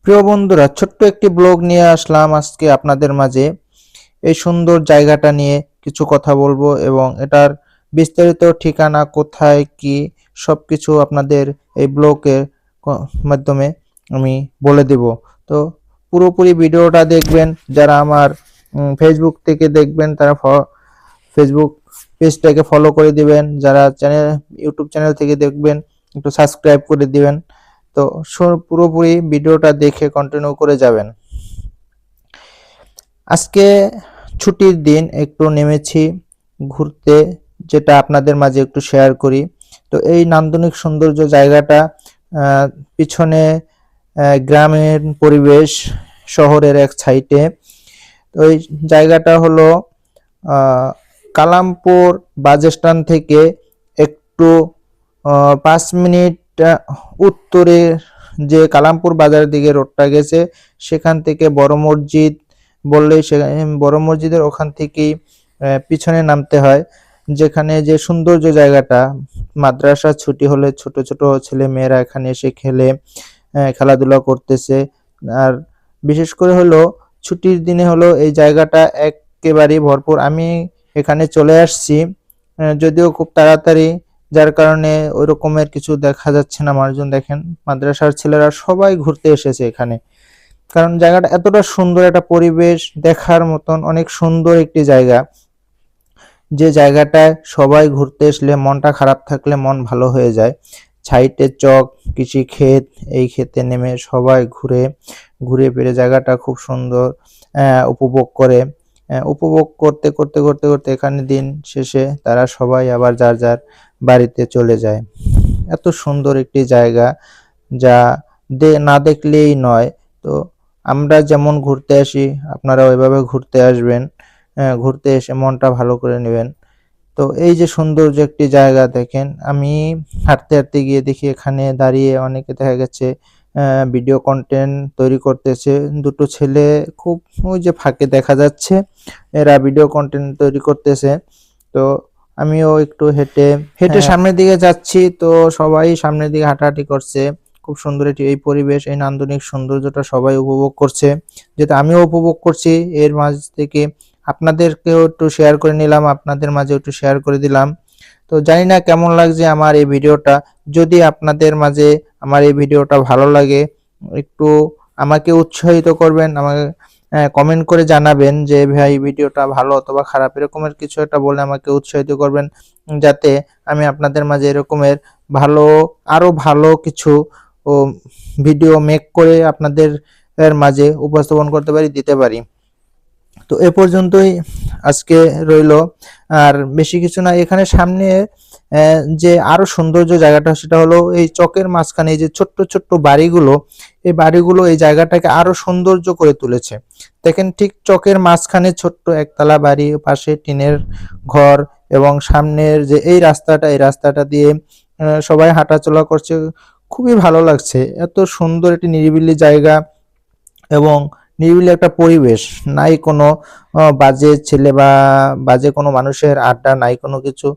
প্রিয় বন্ধুরা, ছোট্ট একটি ব্লগ নিয়ে আসলাম আজকে আপনাদের মাঝে। এই সুন্দর জায়গাটা নিয়ে কিছু কথা বলবো এবং এটার বিস্তারিত ঠিকানা কোথায় কি সবকিছু আপনাদের এই ব্লগের মাধ্যমে আমি বলে দেব। তো পুরোপুরি ভিডিওটা দেখবেন। যারা আমার ফেসবুক থেকে দেখবেন তারা ফেসবুক পেজটাকে ফলো করে দিবেন। যারা ইউটিউব চ্যানেল থেকে দেখবেন একটু সাবস্ক্রাইব করে দিবেন। তো পুরোপুরি ভিডিওটা দেখে কন্টিনিউ করে যাবেন। আজকে ছুটির দিন একটু নেমেছি ঘুরতে, যেটা আপনাদের মাঝে একটু শেয়ার করি। তো এই নান্দনিক সৌন্দর্য জায়গাটা পিছনে গ্রামের পরিবেশ, শহরের এক সাইডে। তো এই জায়গাটা হলো কালামপুর বাস স্ট্যান্ড থেকে একটু 5 মিনিট উত্তরে যে কালামপুর বাজারের দিকে রোডটা গেছে, সেখান থেকে বড় মসজিদ বললেই বড় মসজিদের ওখান থেকেই পিছনে নামতে হয়। যেখানে যে সৌন্দর্য জায়গাটা, মাদ্রাসা ছুটি হলে ছোট ছোট ছেলে মেয়েরা এখানে এসে খেলাধুলা করতেছে। আর বিশেষ করে হলো ছুটির দিনে হলো এই জায়গাটা একেবারেই ভরপুর। আমি এখানে চলে আসছি যদিও খুব তাড়াতাড়ি, যার কারণে ওই রকমের কিছু দেখা যাচ্ছে না মানুষজন। দেখেন, মাদ্রাসার ছেলেরা সবাই ঘুরতে এসেছে এখানে, কারণ জায়গাটা এতটা সুন্দর, একটা পরিবেশ দেখার মতন অনেক সুন্দর একটি জায়গা। যে জায়গাটায় সবাই ঘুরতে আসলে মনটা খারাপ থাকলে মন ভালো হয়ে যায়। সাইডে চক, কৃষি ক্ষেত, এই ক্ষেতে নেমে সবাই ঘুরে ঘুরে ফিরে জায়গাটা খুব সুন্দর উপভোগ করে। উপভোগ করতে করতে করতে করতে এখানে দিন শেষে তারা সবাই আবার যার যার বাড়িতে চলে যায়। এত সুন্দর একটি জায়গা যা না দেখলেই নয়। তো আমরা যেমন ঘুরতে আসি, আপনারা ওইভাবে ঘুরতে আসবেন, ঘুরতে এসে মনটা ভালো করে নেবেন। তো এই যে সৌন্দর্য একটি জায়গা দেখেন, আমি হাঁটতে হাঁটতে গিয়ে দেখি এখানে দাঁড়িয়ে অনেকে দেখা গেছে ভিডিও কন্টেন্ট তৈরি করতেছে। দুটো ছেলে খুব ওই যে ফাঁকে দেখা যাচ্ছে, এরা ভিডিও কন্টেন্ট তৈরি করতেছে। তো আমিও একটু হেঁটে হেঁটে সামনের দিকে যাচ্ছি। তো সবাই সামনের দিকে হাঁটাহাঁটি করছে। খুব সুন্দর এই পরিবেশ, এই নান্দনিক সৌন্দর্যটা সবাই উপভোগ করছে, যেটা আমিও উপভোগ করছি। এর মাঝ থেকে আপনাদেরকেও একটু শেয়ার করে নিলাম, আপনাদের মাঝে একটু শেয়ার করে দিলাম। তো জানি না কেমন লাগছে আমার এই ভিডিওটা। যদি আপনাদের মাঝে আমার এই ভিডিওটা ভালো লাগে, একটু আমাকে উৎসাহিত করবেন, আমাকে কমেন্ট করে জানাবেন যে ভাই ভিডিওটা ভালো অথবা খারাপ, এরকমের কিছু একটা বলে আমাকে উৎসাহিত করবেন, যাতে আমি আপনাদের মাঝে এরকমের আরো ভালো কিছু ভিডিও মেক করে আপনাদের মাঝে উপস্থাপন করতে পারি, দিতে পারি। তো এ পর্যন্তই আজকে রইল, আর বেশি কিছু না। এখানে সামনে যে আরো সৌন্দর্য জায়গাটা, সেটা হলো এই চকের মাঝখানে এই যে ছোট্ট ছোট্ট বাড়িগুলো, এই বাড়িগুলো এই জায়গাটাকে আরো সৌন্দর্য করে তুলেছে। দেখেন, ঠিক চকের মাঝখানে ছোট্ট একতলা বাড়ি, পাশে টিনের ঘর, এবং সামনের যে এই রাস্তাটা দিয়ে সবাই হাঁটাচলা করছে। খুবই ভালো লাগছে, এত সুন্দর একটি নিরিবিলি জায়গা এবং নিরিবিলি একটা পরিবেশ। নাই কোনো বাজে ছেলে বা বাজে কোনো মানুষের আড্ডা, নাই কোনো কিছু।